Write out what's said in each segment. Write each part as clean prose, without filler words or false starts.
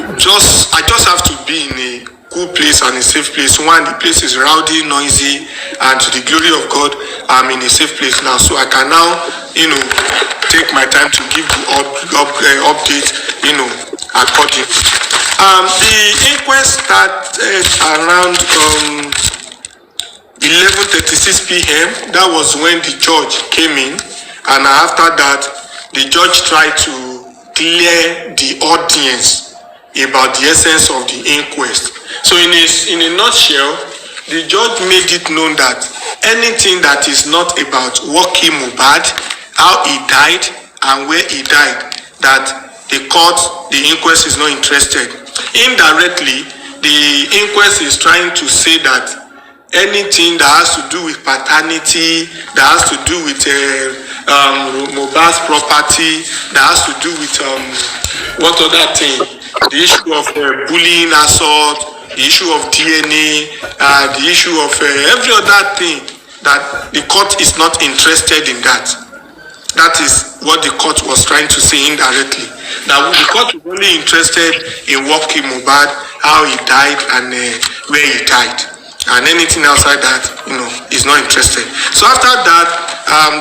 I just have to be in a cool place and a safe place. One, the place is rowdy, noisy, and to the glory of God, I'm in a safe place now. So I can now, take my time to give the update, accordingly. The inquest started around 11:36 p.m. That was when the judge came in, and after that, the judge tried to clear the audience about the essence of the inquest. So in a nutshell, the judge made it known that anything that is not about Wunmi Mohbad, how he died and where he died, that the inquest is not interested. Indirectly, the inquest is trying to say that anything that has to do with paternity, that has to do with Mohbad's property, that has to do with what other thing? The issue of bullying, assault, the issue of DNA, the issue of every other thing, that the court is not interested in that. That is what the court was trying to say indirectly. That the court was only interested in Wunmi Mohbad, how he died and where he died. And anything outside that, is not interested. So after that,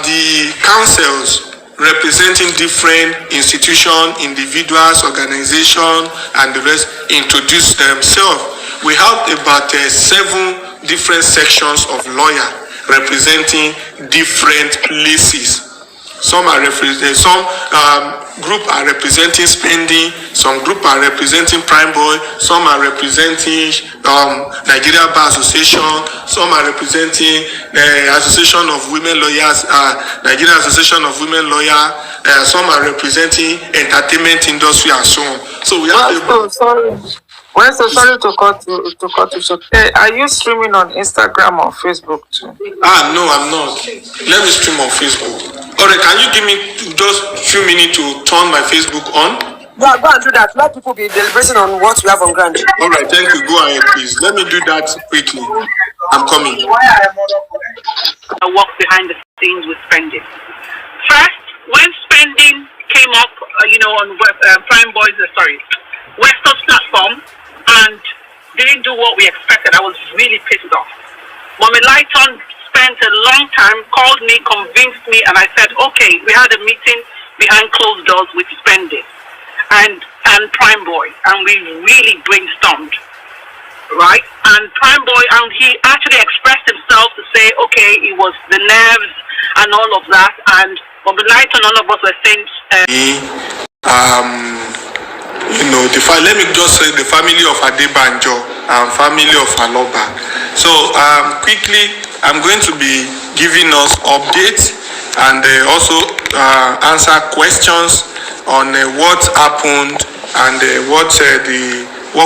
the councils representing different institutions, individuals, organizations, and the rest introduced themselves. We have about 7 different sections of lawyers representing different places. Some group are representing spending, some group are representing Prime Boy, some are representing Nigeria Bar Association, some are representing the Association of Women Lawyers, Nigeria Association of Women Lawyers, some are representing entertainment industry and so on. So we have sorry to cut you short. Are you streaming on Instagram or Facebook too? No, I'm not. Let me stream on Facebook. Alright, can you give me just a few minutes to turn my Facebook on? Go and do that. Let people be deliberating on what we have on ground. Alright, thank you. Go ahead, please. Let me do that quickly. I'm coming. I work behind the scenes with spending. First, when spending came up, on Prime Boys, Westo'S platform, and didn't do what we expected, I was really pissed off. Mommy Lighton spent a long time, called me, convinced me, and I said, okay, we had a meeting behind closed doors with spending and Prime Boy, and we really brainstormed, right? And Prime Boy, and he actually expressed himself to say, okay, it was the nerves and all of that, and Mommy Lighton, all of us were saying, let me just say the family of Adebanjo and family of Aloba. So quickly, I'm going to be giving us updates and also answer questions on what happened and what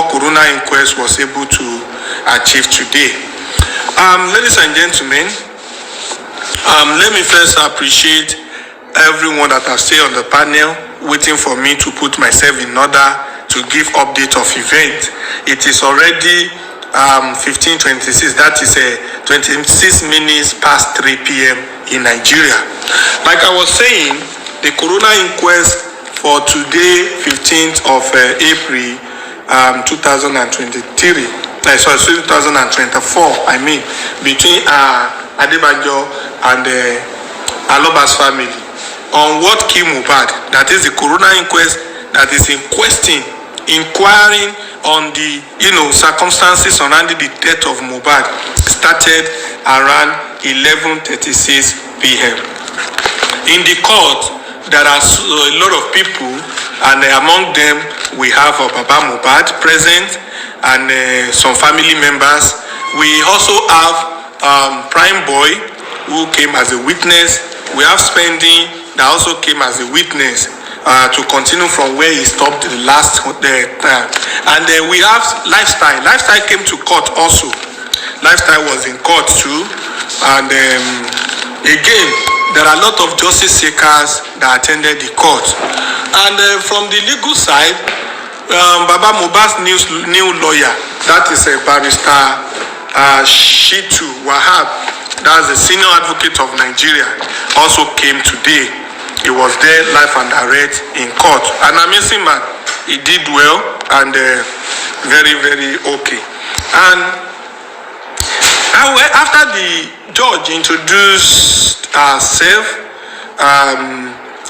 Corona Inquest was able to achieve today. Ladies and gentlemen, let me first appreciate everyone that has stayed on the panel, waiting for me to put myself in order to give update of event. It is already 15:26. That is 26 minutes past 3 p.m. in Nigeria. Like I was saying, the Corona Inquest for today, 15th of April 2024, between Adebanjo and Aloba's family on what killed Mohbad. That is the Corona Inquest that is inquiring on the circumstances surrounding the death of Mohbad started around 11:36 p.m. In the court, there are a lot of people, and among them we have Baba Mohbad present and some family members. We also have Prime Boy, who came as a witness. We have Spending that also came as a witness to continue from where he stopped the last time. And then we have Lifestyle. Lifestyle came to court also. Lifestyle was in court too. And again, there are a lot of justice seekers that attended the court. And from the legal side, Baba Mohbad's new lawyer, that is a barrister Shitu Wahab, that's the senior advocate of Nigeria, also came today. He was there live and direct in court. An amazing man. he did well and very, very okay. And after the judge introduced herself,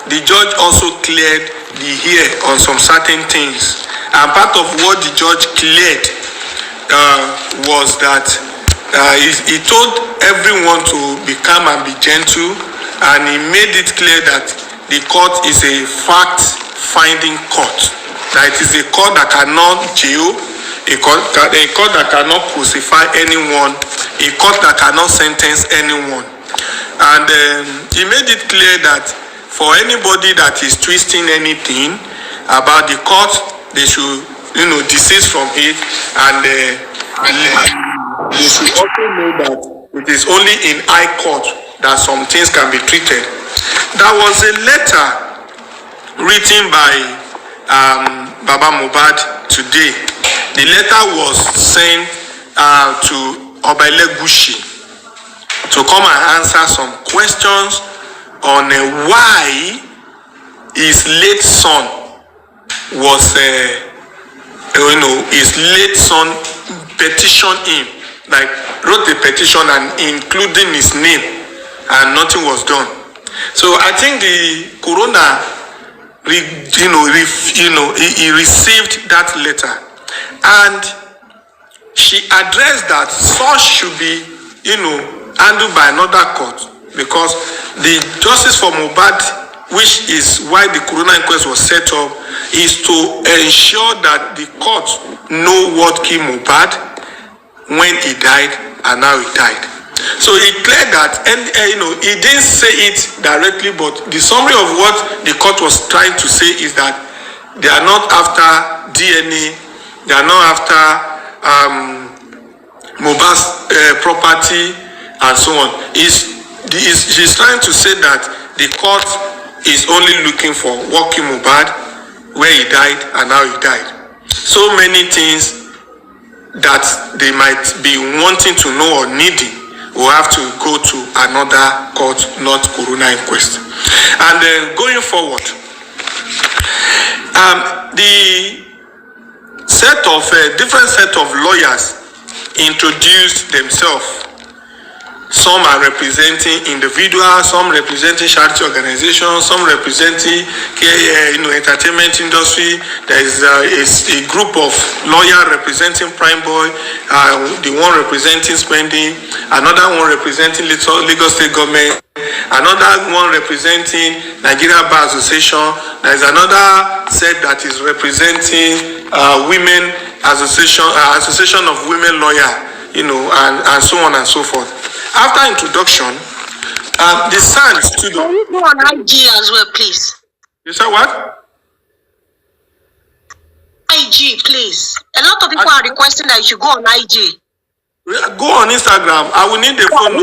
the judge also cleared the air on some certain things. And part of what the judge cleared was that he told everyone to be calm and be gentle, and he made it clear that the court is a fact-finding court. That it is a court that cannot jail, a court that cannot crucify anyone, a court that cannot sentence anyone. And he made it clear that for anybody that is twisting anything about the court, they should, desist from it, and they should also know that it is only in high court that some things can be treated. There was a letter written by Baba Mohbad today. The letter was sent to Elegushi to come and answer some questions on why his late son was, his late son petitioned him, like wrote a petition and including his name, and nothing was done. So I think the coroner, he received that letter, and she addressed that such should be, handled by another court, because the justice for Mohbad, which is why the coroner inquest was set up, is to ensure that the court know what killed Mohbad, when he died, and how he died. So he cleared that, and he didn't say it directly, but the summary of what the court was trying to say is that they are not after DNA, they are not after Mohbad's property, and so on. She's trying to say that the court is only looking for what killed Mohbad, where he died, and how he died. So many things that they might be wanting to know or needing will have to go to another court, not coroner inquest. And then going forward, the different set of lawyers introduced themselves. Some are representing individuals, some representing charity organizations, some representing entertainment industry. There is a group of lawyers representing Prime Boy, the one representing Spending, another one representing Lagos State Government, another one representing Nigeria Bar Association. There is another set that is representing Women Association of Women Lawyers, and so on and so forth. After introduction, the SAN stood up. Can you go on IG as well, please? You said what? IG, please. A lot of people are requesting that you should go on IG. Go on Instagram. I will need the phone.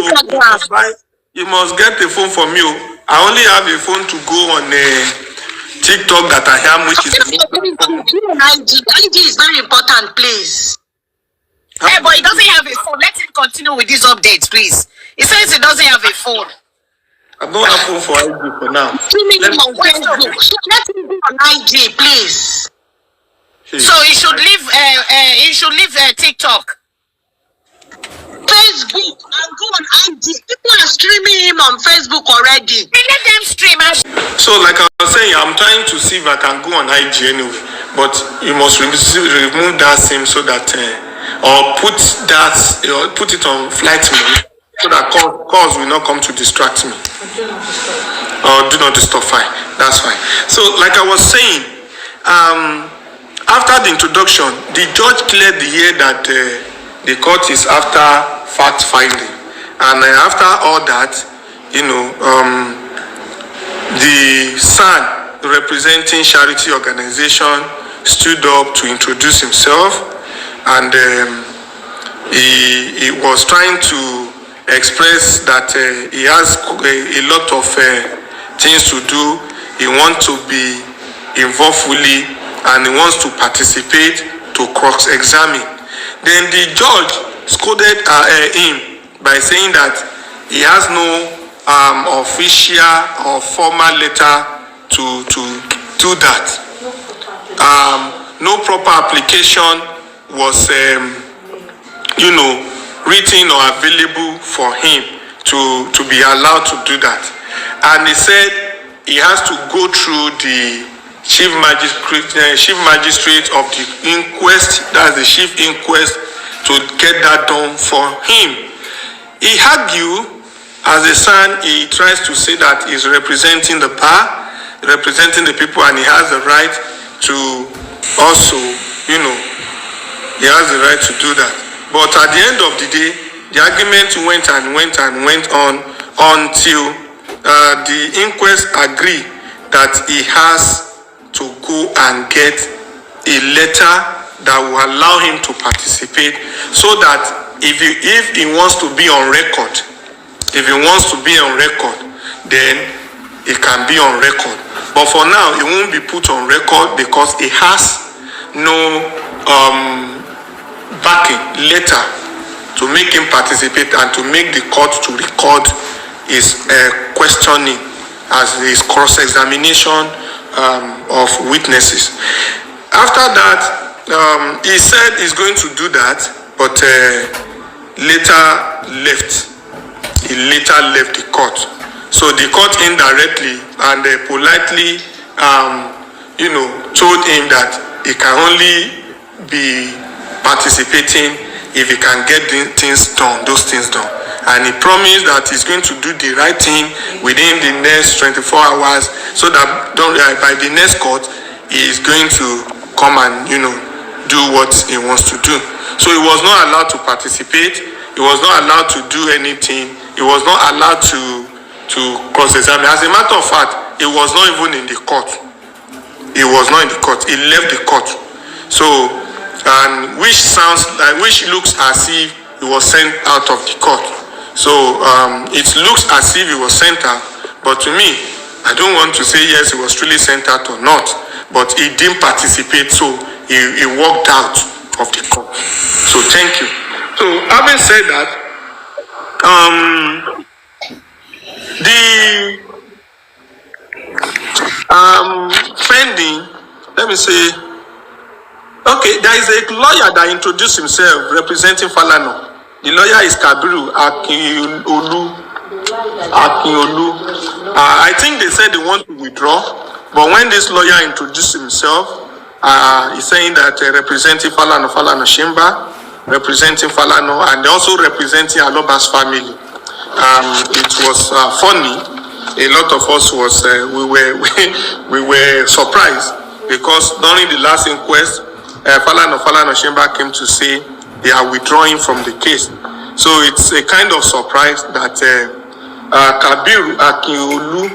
You must get the phone from you. I only have a phone to go on TikTok that I am, which is IG. IG is very important, please. Hey, but he doesn't have a phone. Let him continue with these updates, please. He says he doesn't have a phone. I don't have phone for IG for now. Let him go on IG, please. So he should leave TikTok, Facebook, and go on IG. People are streaming him on Facebook already. Let them stream. So, like I was saying, I'm trying to see if I can go on IG anyway. But you must remove that SIM so that, or put it on flight mode so that calls will not come to distract me. Or do not disturb. Fine, that's fine. So, like I was saying, after the introduction, the judge cleared the air that the court is after fact finding, and after all that, the SAN, representing charity organization, stood up to introduce himself, and he was trying to express that he has a lot of things to do. He wants to be involved fully, and he wants to participate to cross-examine. Then the judge scolded him by saying that he has no official or formal letter to do that. no proper application was, written or available for him to be allowed to do that. And he said he has to go through the chief magistrate of the inquest, that's the chief inquest, to get that done for him. He argued, as a son, he tries to say that he's representing the bar, representing the people, and he has the right to also, he has the right to do that. But at the end of the day, the argument went on until the inquest agreed that he has to go and get a letter that will allow him to participate, so that if he wants to be on record, then he can be on record. But for now, he won't be put on record because he has no backing letter to make him participate and to make the court to record his questioning as his cross-examination of witnesses. After that, he said he's going to do that, but later left. He later left the court. So the court indirectly and politely, told him that he can only be participating if he can get those things done. And he promised that he's going to do the right thing within the next 24 hours, so that by the next court, he is going to come and, do what he wants to do. So he was not allowed to participate. He was not allowed to do anything. He was not allowed to cross-examine. As a matter of fact, he was not even in the court. He was not in the court. He left the court. So, and which looks as if he was sent out of the court. So it looks as if he was sent out. But to me, I don't want to say yes, he was truly sent out or not. But he didn't participate, so he walked out of the court. So thank you. So having said that, the pending, let me say, okay, there is a lawyer that introduced himself representing Falana. The lawyer is Kabiru Akinolu. I think they said they want to withdraw, but when this lawyer introduced himself, he's saying that representing Falana Shimba, representing Falana, and also representing Aloba's family. It was funny. A lot of us we were surprised, because during the last inquest, Falana Shimba came to say they are withdrawing from the case. So it's a kind of surprise that Kabiru Akinolu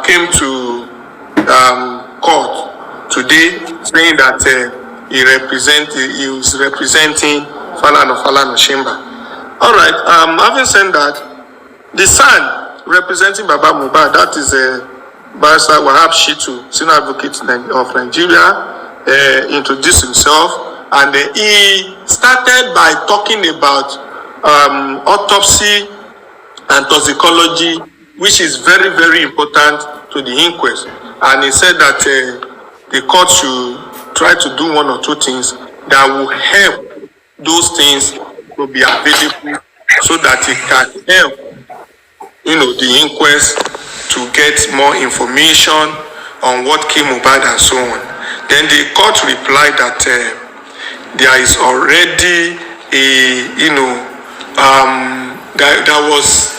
came to court today saying that he was representing Falana Shimba. All right. Having said that, the son representing Baba Mohbad, that is Barrister Wahab Shitu, senior advocate of Nigeria, introduced himself, and he started by talking about autopsy and toxicology, which is very, very important to the inquest. And he said that the court should try to do one or two things that will help those things to be available, so that it can help, the inquest to get more information on what came about and so on. Then the court replied that there is already there was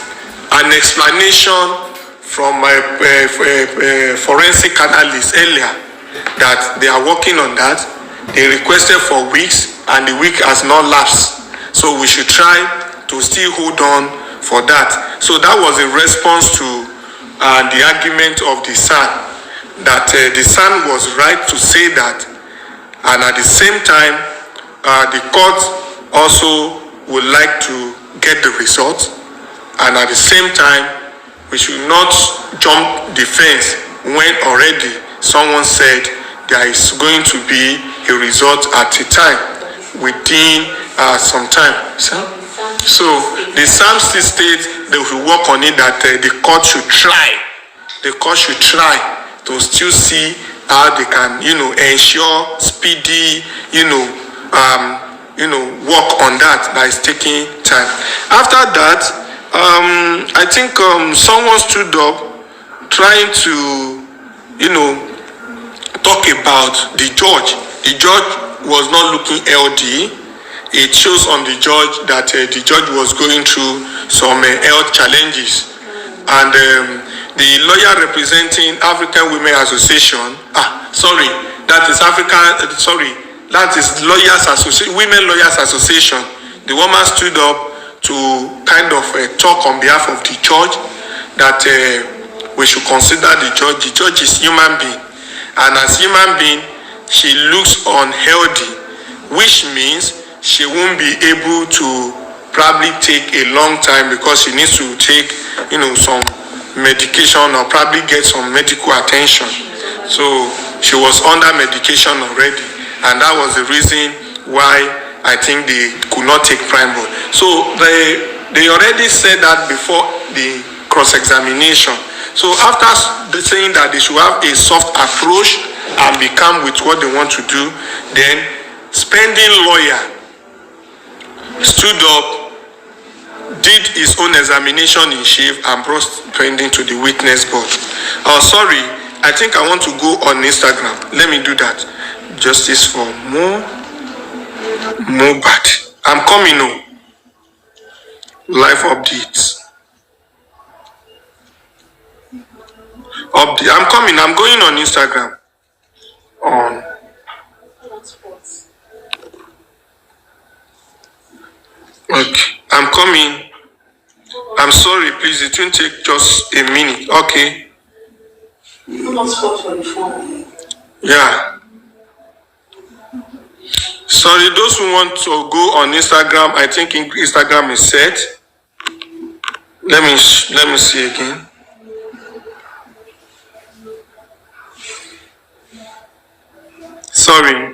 an explanation from a forensic analyst earlier that they are working on that. They requested for weeks, and the week has not lapsed. So we should try to still hold on for that. So that was a response to the argument of the son, that the son was right to say that, and at the same time, the court also would like to get the results, and at the same time, we should not jump the fence when already someone said there is going to be a result at a time, within some time. So the Psalm still states they will work on it, that the court should try to still see how they can, ensure speedy, work on that is taking time. After that, I think someone stood up trying to, talk about the judge. The judge was not looking LD. It shows on the judge that the judge was going through some health challenges. And the lawyer representing African Women Association, that is Women Lawyers Association. The woman stood up to kind of talk on behalf of the judge that we should consider the judge. The judge is human being, and as human being, she looks unhealthy, which means she won't be able to probably take a long time because she needs to take, some medication or probably get some medical attention. So she was under medication already, and that was the reason why I think they could not take prime board. So they already said that before the cross-examination. So after saying that they should have a soft approach and be calm with what they want to do, then spending lawyer stood up, did his own examination in chief, and brought pending to the witness board. Sorry, I think I want to go on Instagram. Let me do that. Justice for Mohbad. I'm coming on. Live updates. I'm coming. I'm going on Instagram. Okay. I'm coming. I'm sorry, please. It won't take just a minute. Okay. Yeah. Sorry, those who want to go on Instagram, I think Instagram is set. Let me see again. Sorry.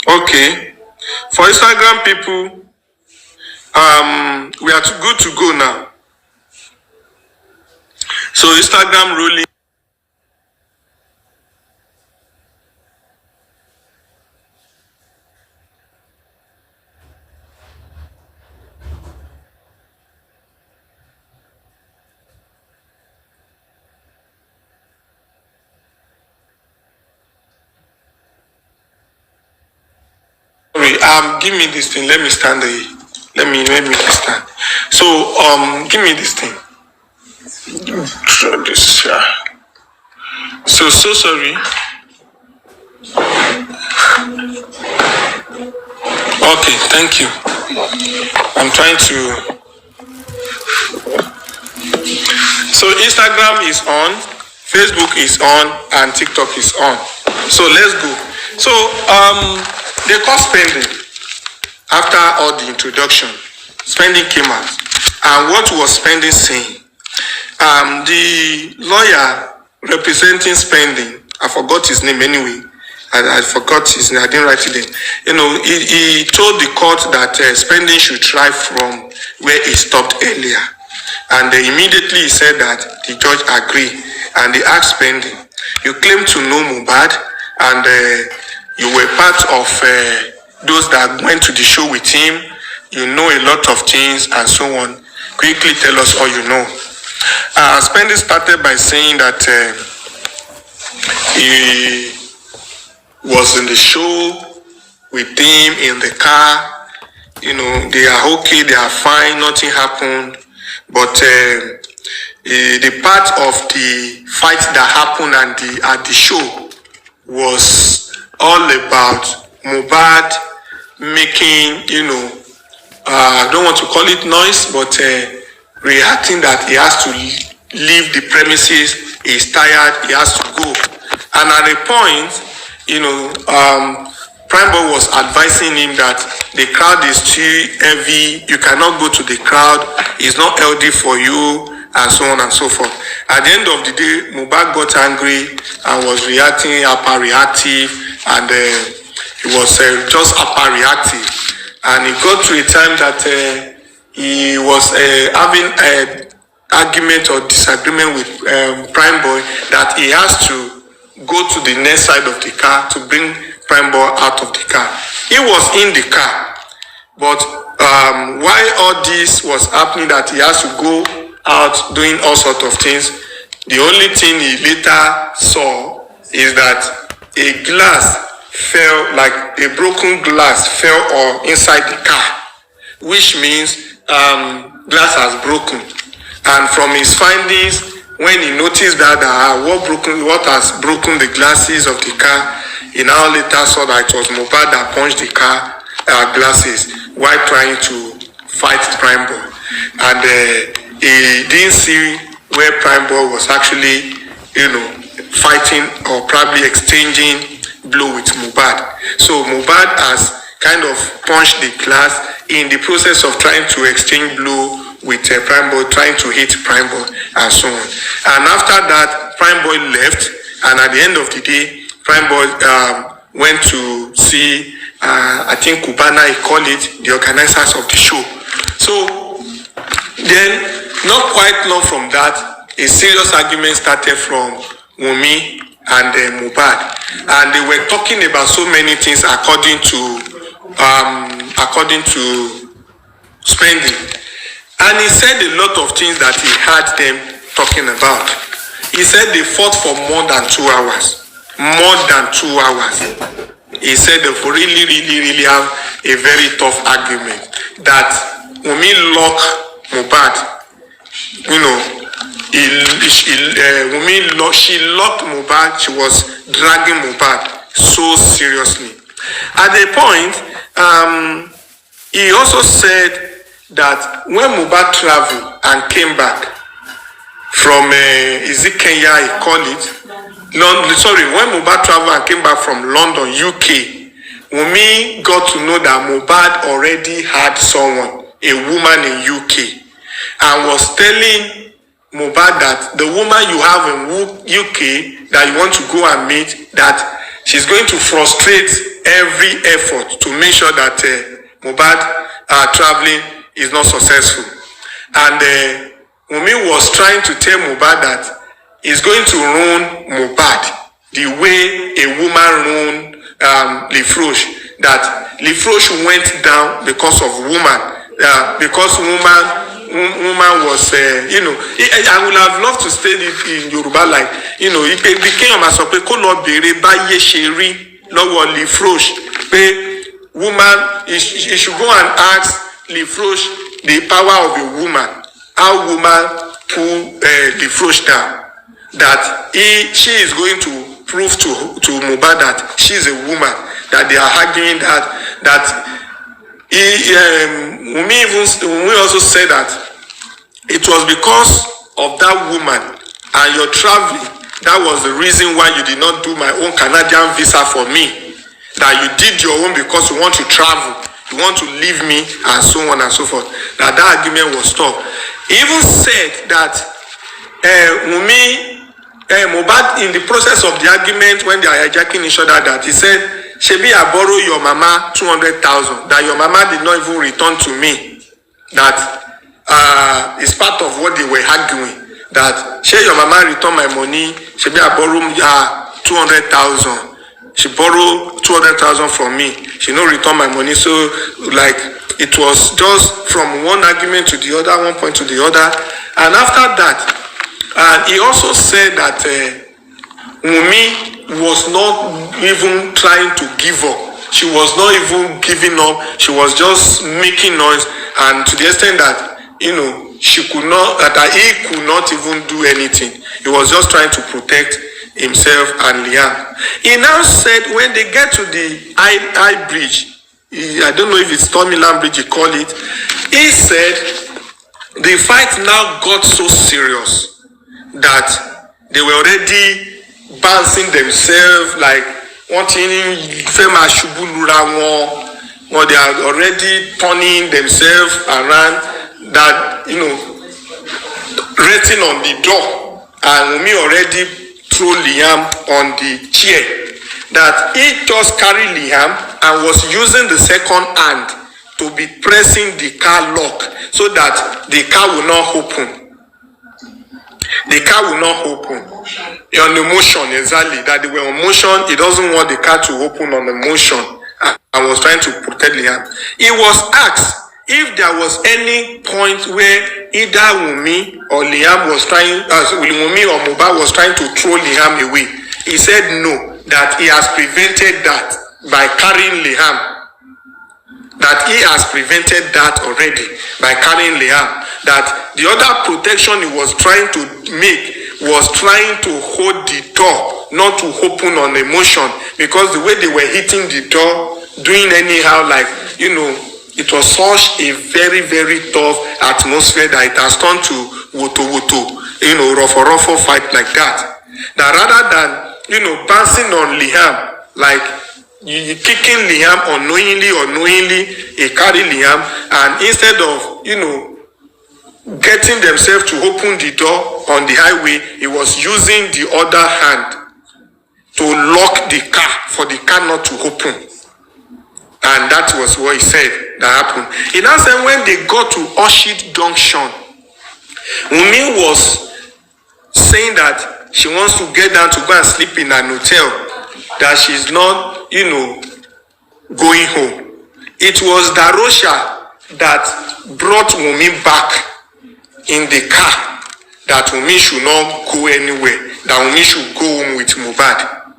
Okay. For Instagram people, we are good to go now. So Instagram rolling. Give me this thing. Let me stand there. Let me stand. So give me this thing. So sorry. Okay, thank you. I'm trying to. So Instagram is on, Facebook is on, and TikTok is on. So let's go. So they call spending. After all the introduction, spending came out. And what was spending saying? The lawyer representing spending, I forgot his name anyway. I forgot his name. I didn't write it in. He told the court that spending should try from where he stopped earlier. And immediately he said that the judge agreed. And they asked spending, you claim to know Mohbad, and you were part of those that went to the show with him. You know a lot of things and so on. Quickly tell us all you know. Spending started by saying that he was in the show with him in the car. They are okay, they are fine, nothing happened. But the part of the fight that happened at the show was all about Mohbad making, I don't want to call it noise, but reacting that he has to leave the premises, he's tired, he has to go. And at a point, Prime Boy was advising him that the crowd is too heavy, you cannot go to the crowd, it's not healthy for you, and so on and so forth. At the end of the day, Mohbad got angry and was reacting hyperreactive, and he was just hyper-reactive, and it got to a time that he was having an argument or disagreement with Prime Boy, that he has to go to the next side of the car to bring Prime Boy out of the car. He was in the car, but while all this was happening, that he has to go out doing all sorts of things, the only thing he later saw is that a glass fell, like a broken glass fell inside the car, which means glass has broken. And from his findings, when he noticed that what has broken the glasses of the car, he now later saw that it was Mohbad that punched the car glasses while trying to fight Prime Boy. And he didn't see where Prime Boy was actually, fighting or probably exchanging blow with Mohbad. So Mohbad has kind of punched the glass in the process of trying to exchange blow with Prime Boy, trying to hit Prime Boy and so on. And after that, Prime Boy left, and at the end of the day, Prime Boy went to see, I think Cubana, he called it, the organizers of the show. So then, not quite long from that, a serious argument started from Wunmi and Mohbad, and they were talking about so many things according to spending. And he said a lot of things that he had them talking about. He said they fought for more than 2 hours. More than 2 hours. He said they really have a very tough argument. That Wunmi locked Mohbad. She locked Mohbad. She was dragging Mohbad so seriously. At a point, he also said that when Mohbad traveled and came back from Kenya, he called it. When Mohbad traveled and came back from London, UK, Wunmi got to know that Mohbad already had someone, a woman in UK, and was telling Mohbad that the woman you have in UK that you want to go and meet, that she's going to frustrate every effort to make sure that Mohbad traveling is not successful. And Wunmi was trying to tell Mohbad that he's going to ruin Mohbad the way a woman ruined Lifrosh. That Lifrosh went down because of woman. Because woman was, I would have loved to say it in Yoruba, like, it became a sope ko lo bere baye sheri lowo Lifrosh. Woman, he should go and ask Lifrosh the power of a woman, how woman pull Lifrosh down, that she is going to prove to Mohbad that she is a woman, that they are arguing that Wunmi also said that it was because of that woman and your traveling, that was the reason why you did not do my own Canadian visa for me, that you did your own because you want to travel, you want to leave me, and so on and so forth. That argument was stopped. He even said that Mohbad, in the process of the argument, when they are hijacking each other, that he said, Shebi, I borrow your mama 200,000, that your mama did not even return to me. That is part of what they were arguing. That, Shebi, your mama return my money, Shebi, I borrow 200,000. She borrowed 200,000 from me. She no return my money. So, like, it was just from one argument to the other, one point to the other. And after that, he also said that Wunmi was not even trying to give up. She was not even giving up. She was just making noise. And to the extent that, she could not, that he could not even do anything. He was just trying to protect himself and Liam. He now said when they get to the high bridge, I don't know if it's Tomiland Bridge he called it, he said the fight now got so serious that they were already bouncing themselves, like wanting Fema Shubulura, or they are already turning themselves around, that, resting on the door, and Wunmi already throw Liam on the chair, that he just carried Liam and was using the second hand to be pressing the car lock so that the car will not open. The car will not open. On the motion, exactly. That they were on motion. He doesn't want the car to open on the motion. And was trying to protect Liam. He was asked if there was any point where either Wunmi or Liam was trying, Wunmi or Mohbad was trying to throw Liam away. He said no, that he has prevented that by carrying Liam. That he has prevented that already by carrying Liam. That the other protection he was trying to make was trying to hold the door, not to open on emotion, because the way they were hitting the door, doing anyhow, like, you know, it was such a very, very tough atmosphere that it has turned to woto, you know, ruffle fight like that. That rather than, you know, bouncing on Liam, like, you kicking Liam unknowingly or knowingly, he carry Liam, and instead of, you know, getting themselves to open the door on the highway, he was using the other hand to lock the car for the car not to open. And that was what he said that happened. He now said when they got to Oshit Junction, Wunmi was saying that she wants to get down to go and sleep in an hotel, that she's not, you know, going home. It was Darosha that brought Wunmi back in the car, that Wunmi should not go anywhere, that Wunmi should go home with Mohbad.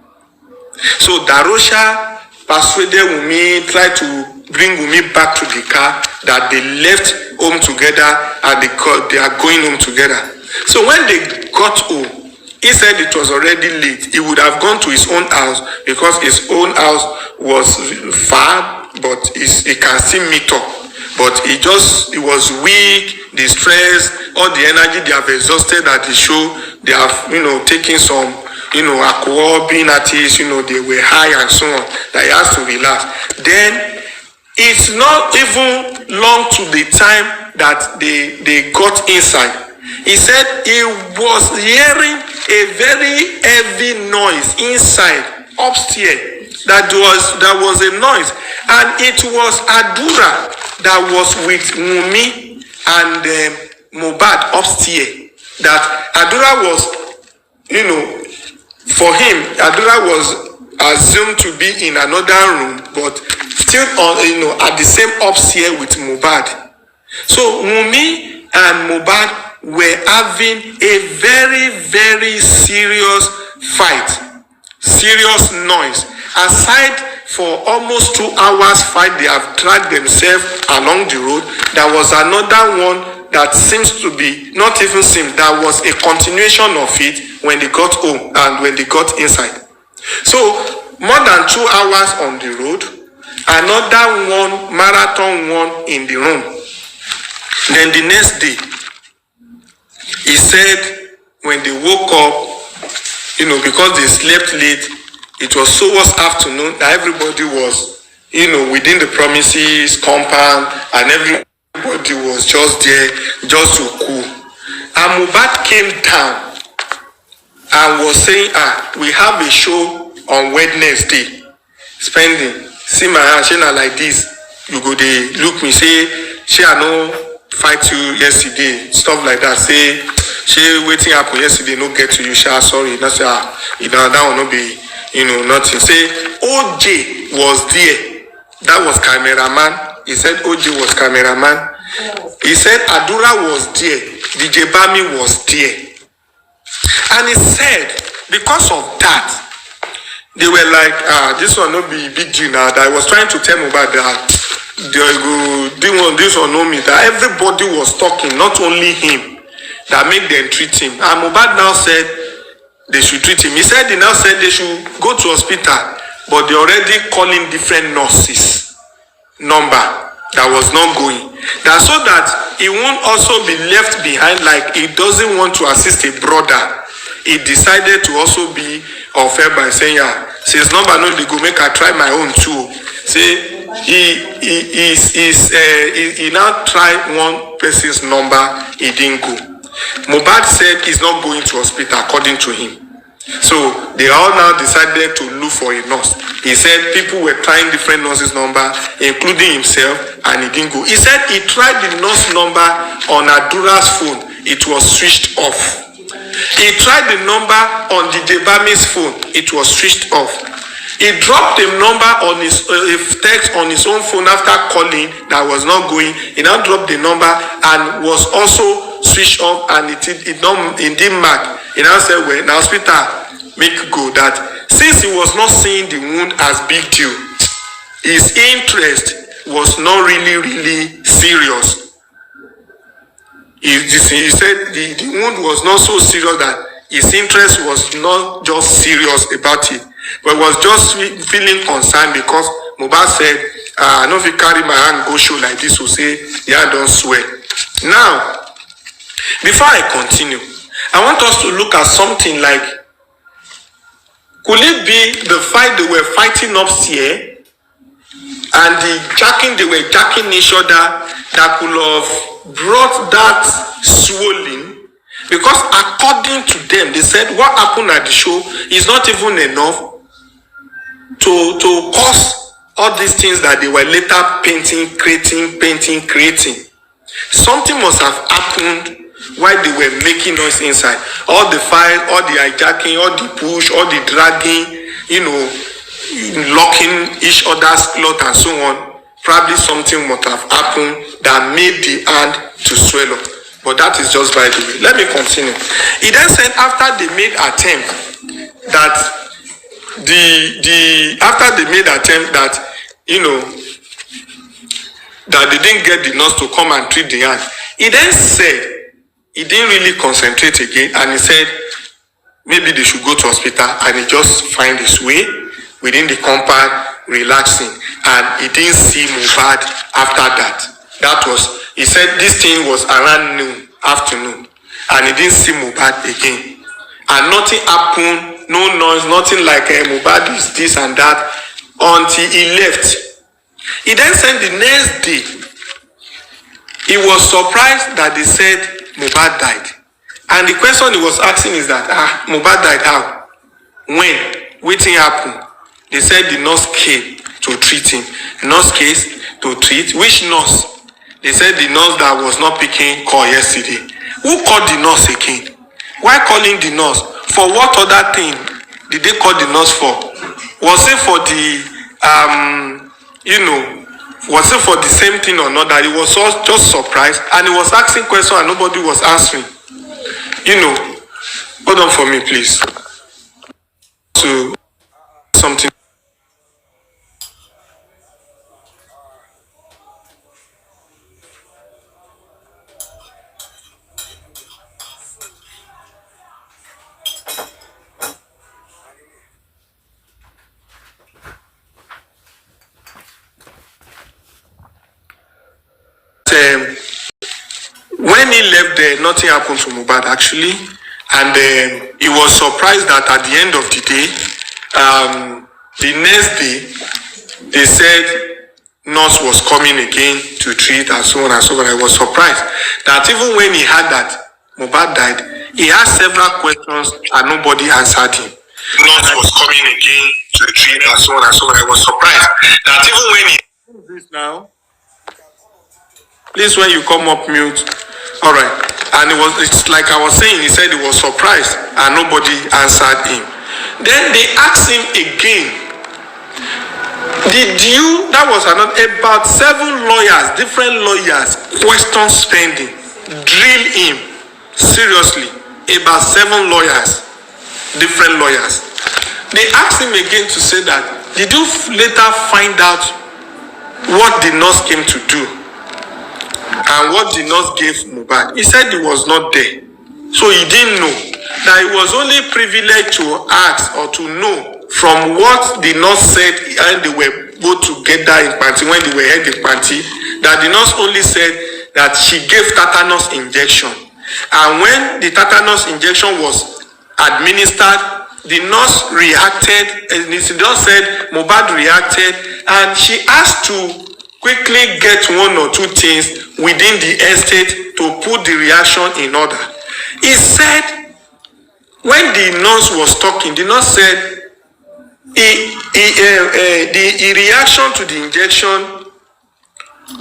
So Darosha persuaded Wunmi, tried to bring Wunmi back to the car, that they left home together and they are going home together. So when they got home, he said it was already late. He would have gone to his own house because his own house was far, but he can still meet up. But he was weak, distressed, all the energy they have exhausted at the show, they have, you know, taken some, you know, alcohol, being artists, you know, they were high and so on, that he has to relax. Then it's not even long to the time that they got inside. He said he was hearing a very heavy noise inside, upstairs. There was a noise, and it was Adura that was with Wunmi and Mohbad upstairs. That Adura was, you know, for him, Adura was assumed to be in another room, but still on, you know, at the same upstairs with Mohbad. So Wunmi and Mohbad were having a very, very serious fight, serious noise. Aside for almost 2 hours fight, they have dragged themselves along the road. There was another one that seems to be, not even seems, that was a continuation of it when they got home and when they got inside. So more than 2 hours on the road, another one, marathon one in the room. Then the next day, he said when they woke up, you know, because they slept late, it was towards afternoon that everybody was, you know, within the premises, compound, and everybody was just there, just to cool. And Mohbad came down and was saying, we have a show on Wednesday, spending. See my hand, she not like this. You go, they look me, say, she I know fight you yesterday, stuff like that. Say, she waiting happen yesterday, no get to you, sorry. Not say, you know, that will not be, you know, nothing. Say, OJ was there. That was cameraman. He said OJ was cameraman. He said Adura was there. DJ Bami was there. And he said, because of that, they were like, this one not be big deal now. That I was trying to tell me about that. This one know me, that everybody was talking, not only him, that make them treat him. And Mohbad now said they should treat him. He said they now said they should go to hospital, but they already calling different nurses number that was not going. That so that he won't also be left behind, like he doesn't want to assist a brother. He decided to also be unfair by saying, since number no they go make I try my own too. Say he now tried one person's number, he didn't go. Mohbad said he's not going to hospital according to him. So they all now decided to look for a nurse. He said people were trying different nurses' number, including himself, and he didn't go. He said he tried the nurse number on Adura's phone. It was switched off. He tried the number on the Debami's phone. It was switched off. He dropped a number on his text on his own phone after calling that was not going. He now dropped the number and was also switched off, and it didn't mark. He now said, well, the hospital make go that since he was not seeing the wound as big deal, his interest was not really serious. He said the wound was not so serious that his interest was not just serious about it, but was just feeling concerned because Mohbad said, I know if you carry my hand go show like this, will say, yeah, don't swear. Now, before I continue, I want us to look at something like, could it be the fight they were fighting upstairs and the jacking they were jacking each other that could have brought that swelling? Because according to them, they said what happened at the show is not even enough to cause all these things that they were later creating. Something must have happened while they were making noise inside. All the fight, all the hijacking, all the push, all the dragging, locking each other's cloth and so on. Probably something must have happened that made the hand to swell up. But that is just by the way. Let me continue. He then said after they made attempt that that they didn't get the nurse to come and treat the hand. He then said he didn't really concentrate again, and he said maybe they should go to hospital, and he just find his way within the compound relaxing, and he didn't see Mohbad after that. He said this thing was around afternoon, and he didn't see Mohbad again, and nothing happened, no noise, nothing like Mohbad is this and that until he left. He then said the next day he was surprised that they said Mohbad died, and the question he was asking is that Mohbad died how, when, wetin happen? They said the nurse came to treat him. Nurse case to treat which nurse? They said the nurse that was not picking call yesterday. Who called the nurse again? Why calling the nurse? For what other thing did they call the nurse for? Was it for the was it for the same thing or not? That he was just surprised and he was asking questions and nobody was answering. Hold on for me, please. To something. When he left there, nothing happened to Mohbad actually, and he was surprised that at the end of the day, the next day, they said nurse was coming again to treat and so on and so on. I was surprised that even when he had that Mohbad died, he asked several questions and nobody answered him. Nurse was coming again to treat and so on and so on. I was surprised that even when he this now. Please, when you come up, mute. All right. And it's like I was saying, he said he was surprised and nobody answered him. Then they asked him again, that was about 7 lawyers, different lawyers, question spending, drill him, seriously, about 7 lawyers, different lawyers. They asked him again to say that, did you later find out what the nurse came to do? And what the nurse gave Mohbad? He said he was not there. So he didn't know. That he was only privileged to ask or to know from what the nurse said and they were both together in Panti, when they were head in Panti, that the nurse only said that she gave tetanus injection. And when the tetanus injection was administered, the nurse reacted, and the nurse said Mohbad reacted, and she asked to quickly get 1 or 2 things within the estate to put the reaction in order. He said when the nurse was talking, the nurse said the reaction to the injection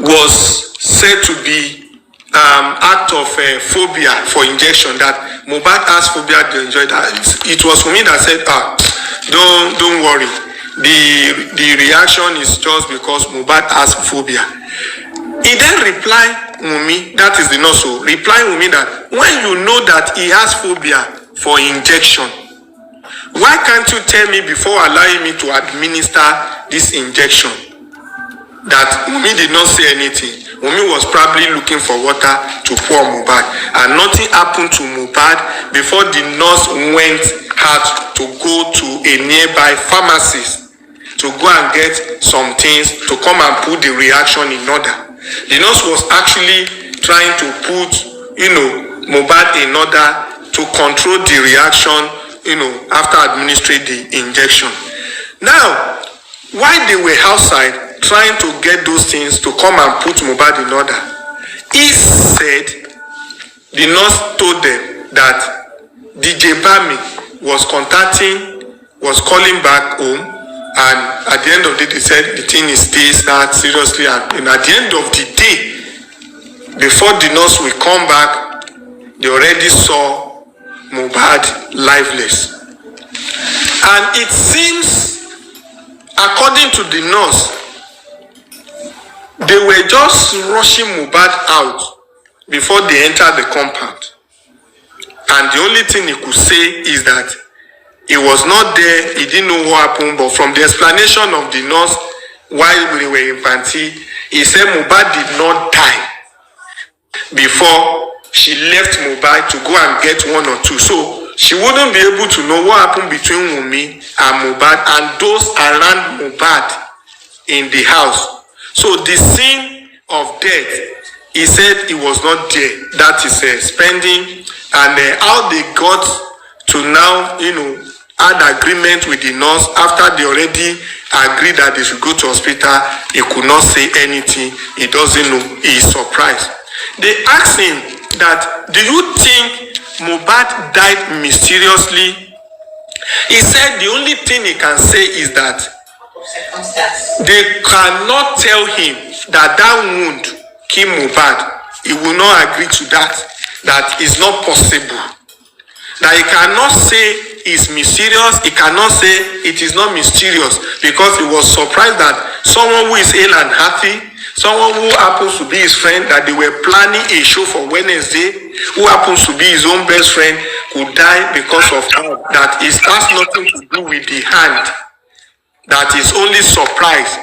was said to be act of phobia for injection, that Mohbad has phobia to enjoy that. It was for me that said, don't worry, the reaction is just because Mohbad has phobia. He then replied Wunmi, that is the nurse, so reply Wunmi that when you know that he has phobia for injection, why can't you tell me before allowing me to administer this injection? That Wunmi did not say anything. Wunmi was probably looking for water to pour Mohbad, and nothing happened to Mohbad before the nurse had to go to a nearby pharmacy to go and get some things to come and put the reaction in order. The nurse was actually trying to put, Mohbad in order to control the reaction, after administering the injection. Now, while they were outside trying to get those things to come and put Mohbad in order, he said, the nurse told them that DJ Bami was calling back home, and at the end of the day, they said the thing is this, that, seriously, and at the end of the day, before the nurse will come back, they already saw Mohbad lifeless. And it seems, according to the nurse, they were just rushing Mohbad out before they entered the compound. And the only thing he could say is that he was not there, he didn't know what happened, but from the explanation of the nurse while we were in Panti, he said Mohbad did not die before she left Mohbad to go and get one or two. So she wouldn't be able to know what happened between Wunmi and Mohbad and those around Mohbad in the house. So the scene of death, he said he was not there. That is spending, and how they got to now, had agreement with the nurse after they already agreed that they should go to hospital. He could not say anything. He doesn't know. He is surprised. They asked him that, do you think Mohbad died mysteriously? He said the only thing he can say is that they cannot tell him that wound killed Mohbad. He will not agree to that. That is not possible. That he cannot say it's mysterious. He cannot say it is not mysterious, because he was surprised that someone who is ill and happy, someone who happens to be his friend, that they were planning a show for Wednesday, who happens to be his own best friend, could die because of that. It has nothing to do with the hand. That is only surprise,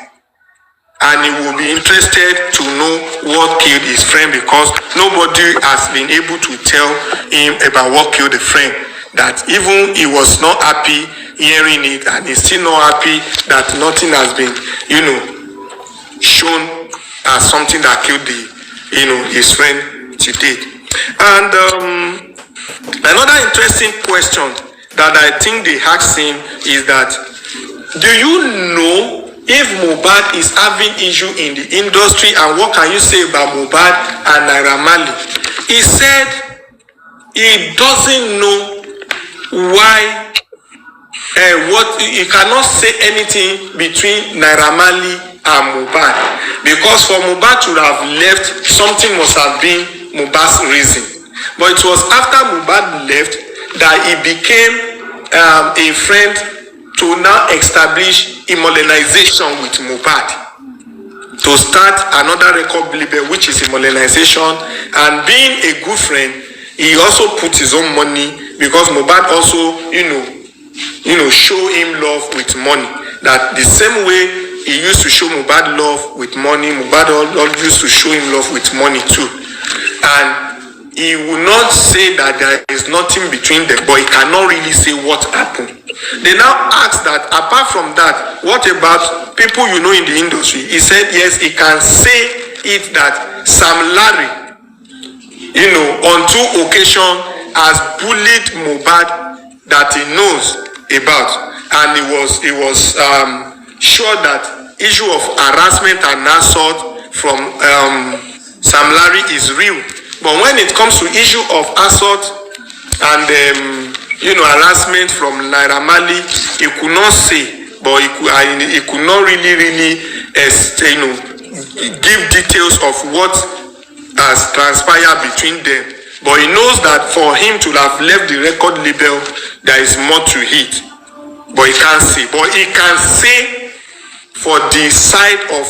and he will be interested to know what killed his friend, because nobody has been able to tell him about what killed the friend. That even he was not happy hearing it, and he's still not happy that nothing has been, shown as something that killed his friend to date. And another interesting question that I think they asked him is that, do you know if Mohbad is having issue in the industry, and what can you say about Mohbad and Naira Marley? He said he doesn't know why, he cannot say anything between Naira Marley and Mohbad, because for Mohbad to have left, something must have been Mohbad's reason. But it was after Mohbad left that he became a friend to now establish immobilization with Mohbad, to start another record label, which is immobilization. And being a good friend, he also put his own money, because Mohbad also, show him love with money. That the same way he used to show Mohbad love with money, Mohbad used to show him love with money too. And he will not say that there is nothing between them, but he cannot really say what happened. They now ask that, apart from that, what about people in the industry? He said yes, he can say it that Sam Larry, on 2 occasions has bullied Mohbad that he knows about, and he was sure that issue of harassment and assault from Sam Larry is real. But when it comes to issue of assault and harassment from Naira Marley, he could not say, but he could not really give details of what has transpired between them. But he knows that for him to have left the record label, there is more to it. But he can't say. But he can say for the side of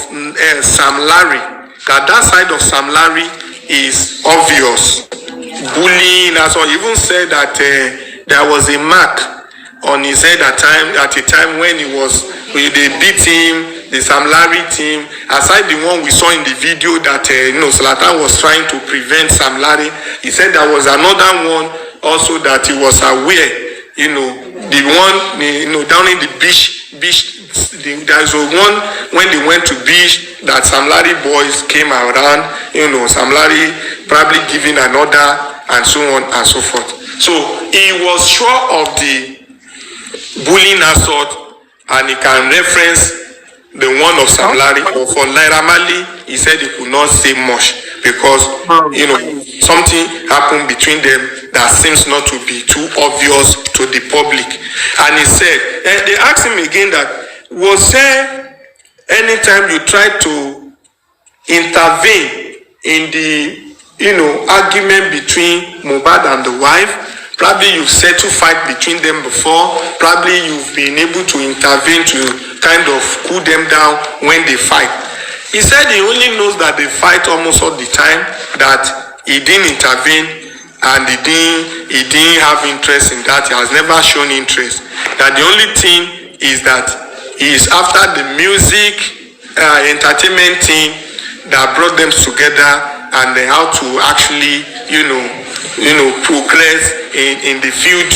Sam Larry, that side of Sam Larry is obvious. Bullying, as well. He even said that there was a mark on his head at a time when they beat him, the Sam Larry team, aside the one we saw in the video that Zlatan was trying to prevent Sam Larry. He said there was another one also that he was aware, the one down in the beach there's one when they went to beach that Sam Larry boys came around, Sam Larry probably giving an order and so on and so forth. So he was sure of the bullying assault, and he can reference the one of Sam Larry. Or for Naira Marley, he said he could not say much because something happened between them that seems not to be too obvious to the public. And he said, they asked him again that, was there any time you tried to intervene in the argument between Mohbad and the wife? Probably you've settled fight between them before. Probably you've been able to intervene to kind of cool them down when they fight. He said he only knows that they fight almost all the time, that he didn't intervene and he didn't have interest in that. He has never shown interest. That the only thing is that he is after the music entertainment team that brought them together, and how to actually progress in the field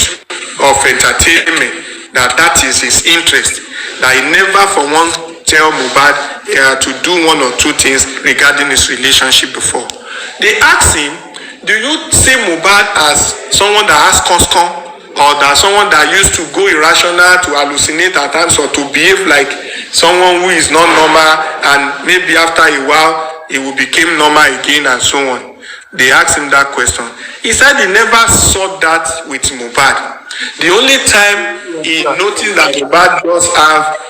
of entertainment. That is his interest. That he never for once tell Mohbad to do one or two things regarding his relationship before. They asked him, do you see Mohbad as someone that has conscom, or that someone that used to go irrational, to hallucinate at times, or to behave like someone who is not normal, and maybe after a while he will become normal again and so on? They asked him that question. He said he never saw that with Mohbad. The only time he noticed that Mohbad does have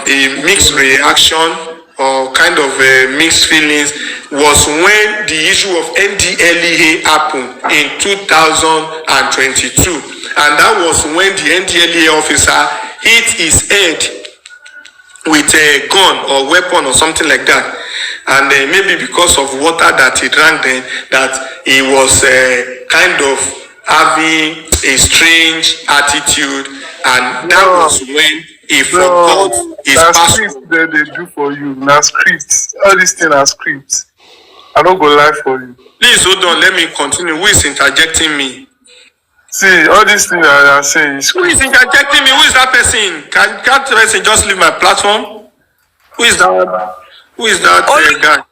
a mixed reaction or kind of mixed feelings was when the issue of NDLEA happened in 2022. And that was when the NDLEA officer hit his head with a gun or weapon or something like that. And maybe because of water that he drank then, that he was kind of having a strange attitude, and that was when he forgot his password. They do for you. Now scripts. All these things are scripts. I don't go lie for you. Please hold on, let me continue. Who is interjecting me? See, all these things I are saying is who is interjecting me? Who is that person? Can't the person just leave my platform? Who is that? Who is that guy?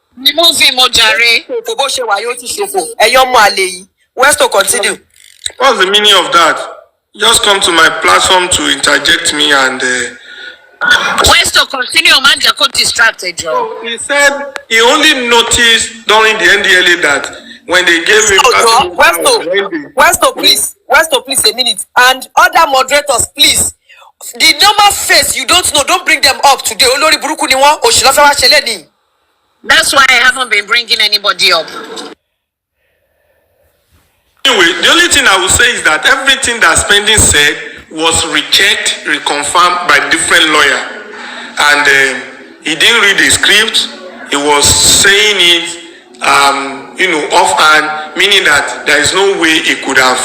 Westo'S continue. What's the meaning of that? Just come to my platform to interject me and Westo'S continue, man, just got distracted, Joe. So he said he only noticed during the NDLA that when they gave him Westo'S, please a minute. And other moderators, please. The normal face you don't know, don't bring them up today. That's why I haven't been bringing anybody up. Anyway, the only thing I will say is that everything that Spending said was rechecked, reconfirmed by different lawyers. And he didn't read the script. He was saying it, offhand, meaning that there is no way he could have.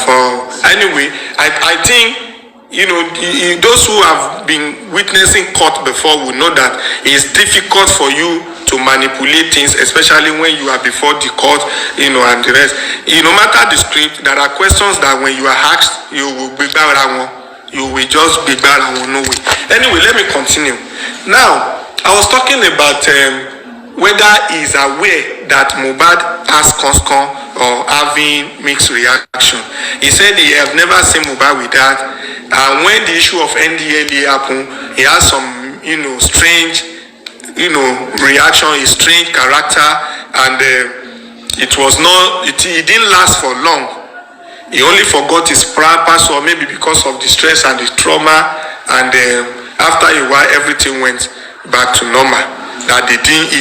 Anyway, I think, those who have been witnessing court before will know that it's difficult for you to manipulate things, especially when you are before the court, and the rest. No matter the script, there are questions that when you are asked, you will be around. You will just be around no way. Anyway, let me continue. Now, I was talking about whether he is aware that Mohbad has conscom or having mixed reaction. He said he have never seen Mohbad with that. And when the issue of NDLEA happened, he has some, strange, reaction, a strange character, and it didn't last for long. he only forgot his password, maybe because of the stress and the trauma, and after a while everything went back to normal. That he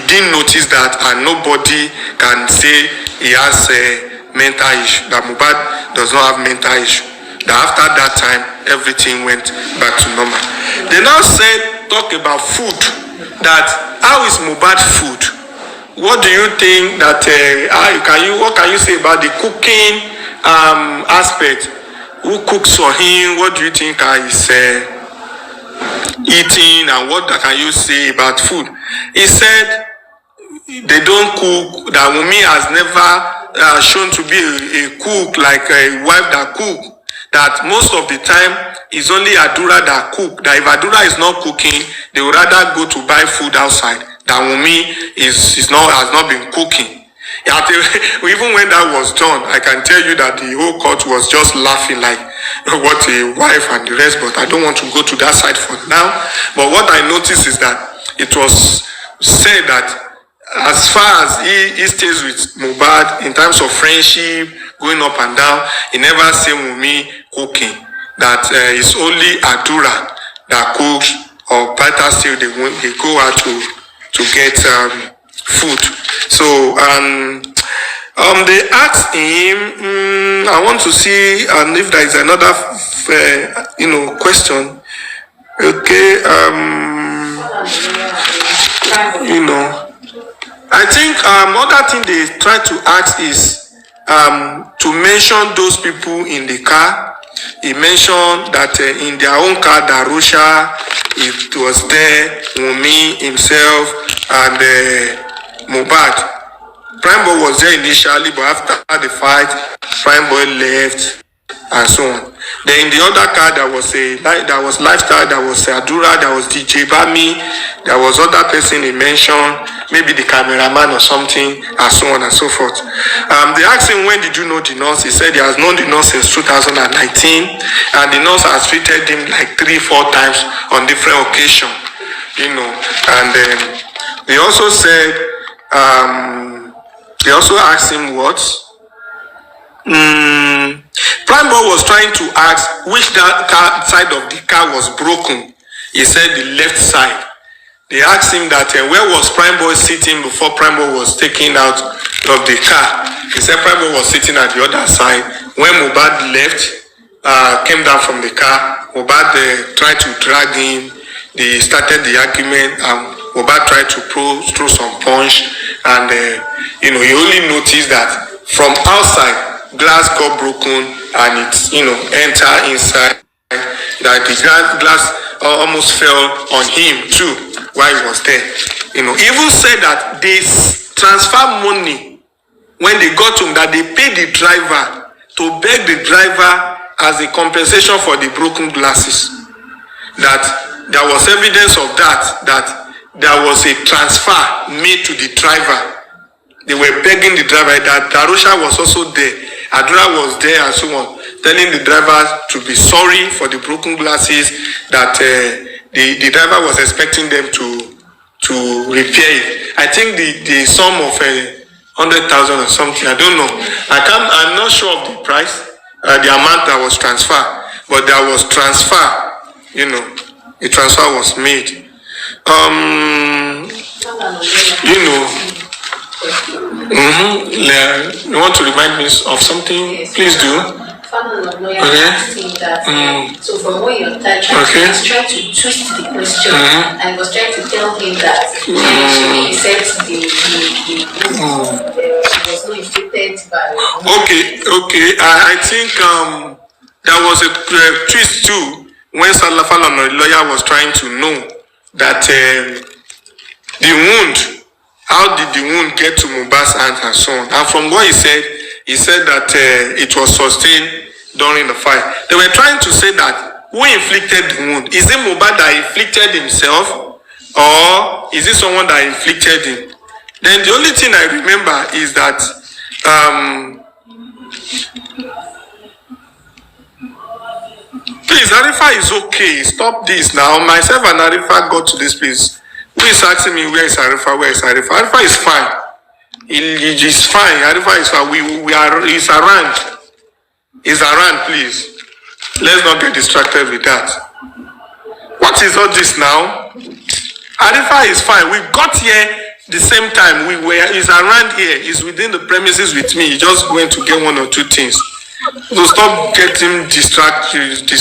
didn't notice that, and nobody can say he has a mental issue, that Mohbad does not have mental issue. That after that time everything went back to normal. They now talk about food, that how is Mohbad food? What do you think that what can you say about the cooking aspect? Who cooks for him? What do you think is eating, and what can you say about food? He said they don't cook, that Wunmi has never shown to be a cook, like a wife that cook. That most of the time it's only Adura that cook. That if Adura is not cooking, they would rather go to buy food outside. That Wunmi has not been cooking. Even when that was done, I can tell you that the whole court was just laughing like, what a wife and the rest. But I don't want to go to that side for now. But what I noticed is that it was said that as far as he stays with Mohbad in terms of friendship, going up and down, he never seen Wunmi cooking. That it's only Adura that cooks, or better still, they go out to get food. So they asked him, I want to see if there is another question. Okay, I think other thing they try to ask is to mention those people in the car. He mentioned that in their own car, Darusha, it was there, Wunmi himself, and Mohbad. Prime Boy was there initially, but after the fight, Prime Boy left, and so on. Then in the other car, there was Lifestyle, there was Adura, there was DJ Bami, there was other person he mentioned, maybe the cameraman or something, and so on and so forth. They asked him, when did you know the nurse? He said he has known the nurse since 2019, and the nurse has treated him like 3-4 times on different occasions, And they also said, they also asked him what? Prime Boy was trying to ask which side of the car was broken. He said the left side. They asked him that where was Prime Boy sitting before Prime Boy was taken out of the car. He said Prime Boy was sitting at the other side. When Mohbad left, came down from the car, Mohbad tried to drag him. They started the argument, and Mohbad tried to throw some punch, and he only noticed that from outside glass got broken, and it entered inside. That the glass almost fell on him too while he was there. Even said that they transfer money when they got home, that they paid the driver to beg the driver as a compensation for the broken glasses. That there was evidence of that there was a transfer made to the driver. They were begging the driver. That Darusha was also there, Adura was there, and so on, telling the driver to be sorry for the broken glasses, that the driver was expecting them to repair it. I think the sum of 100,000 or something, I don't know. I'm not sure of the price, the amount that was transferred, but there was transfer, the transfer was made. You want to remind me of something? Yes. Please do. Okay. So from what you're touching, I was trying to twist the question. I was trying to tell him that he said the was not infected by. Okay. I think there was a twist too when Salafal, the lawyer, was trying to know that the wound. How did the wound get to Mohbad's hands and so on? And from what he said that it was sustained during the fight. They were trying to say that who inflicted the wound? Is it Mohbad that inflicted himself, or is it someone that inflicted him? Then the only thing I remember is that please, Arifa is okay. Stop this now. Myself and Arifa got to this place. Who is asking me where is Arifa? Where is Arifa? Arifa is fine. He is fine. Arifa is fine. He's around. is around, please. Let's not get distracted with that. What is all this now? Arifa is fine. We got here the same time. He's around here. He's within the premises with me. He just going to get one or two things. So stop getting distracting me. They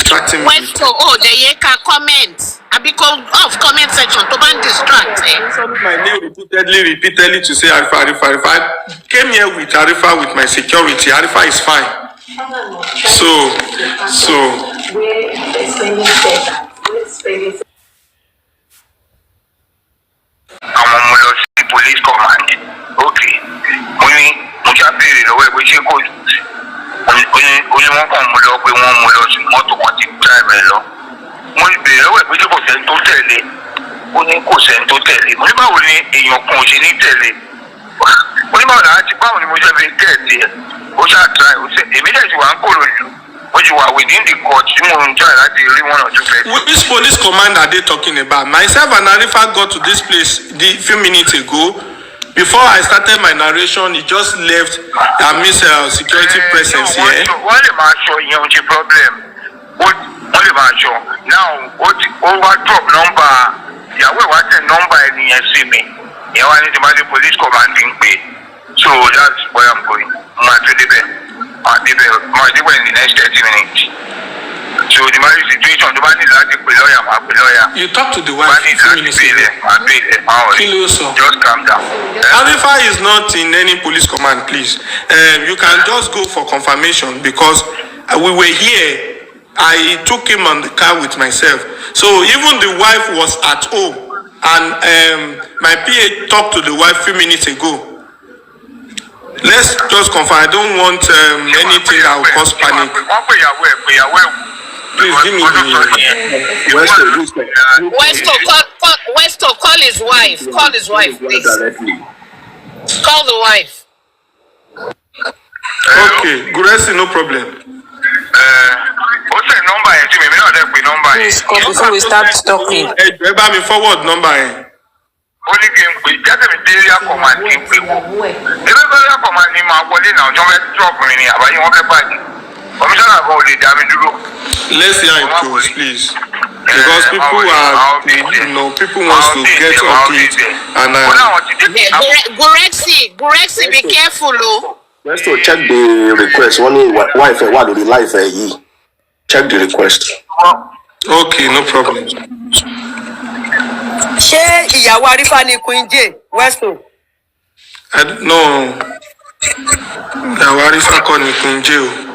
can comment. I become off comment section to ban distract. My name repeatedly to say Arifa. I came here with Arifa with my security. Arifa is fine. So. I'm on police command. Okay. Mo já béèrè lọ́wọ́ ẹ̀ pé ṣé kò only one kan mo lọ pé wọ́n mú lọ sí mọ́tò kan ti drive ẹ̀ lọ. Mo béèrè lọ́wọ́ ẹ̀ pé ṣé kò sẹ́ni tó tẹ̀lé. Ó ní kò sẹ́ni tó tẹ̀lé. Mo ní báwo ni èèyàn kan ò ṣe ní tẹ̀lé. Mo ní báwo ni mo ṣe fi gẹ̀ẹ́tì ẹ̀. Ó ṣáà try. Èmi dẹ̀ ti wà ń kòrò jù. Within the court, which police command are they talking about? Myself and Arifa got to this place a few minutes ago. Before I started my narration, he just left amidst security presence here. Wọ́n lè máa ṣọ ìyẹn oúnjẹ problem. Wọ́n lè máa ṣọ. Now, ó wá drop number. Ìyàwó ìwà tẹ̀ number ẹnìyẹn sí mi. Ìyẹn wá ní ti máa di police command ń pè. So that's where I'm going. Mo máa tó débẹ̀. In the next 30 minutes. So the marriage situation, the man is like a lawyer. You talk to the wife. Just calm down. Arifa is not in any police command, please. You can just go for confirmation because we were here. I took him on the car with myself. So even the wife was at home, and my PA talked to the wife a few minutes ago. Let's just confirm. I don't want anything that will cause panic. Please give me the Westo, call his wife. Call his wife, please. Call the wife. Okay, Gurexy, no problem. What's the number? Please call before we start talking. Me forward number. Only game with just a area command team people. Area command team are calling now. Don't drop me. But you want to buy it. Let's see how it goes, please. Because people are, people want to get updates. And Gurexy, be careful, oh. Let's check the request. One wife, what do the life check the request. Okay, no problem. Ṣé ìyàwó Arifa ni Queen J Westo? I don't know. Ìyàwó Arifa kọ́ ni Queen J o.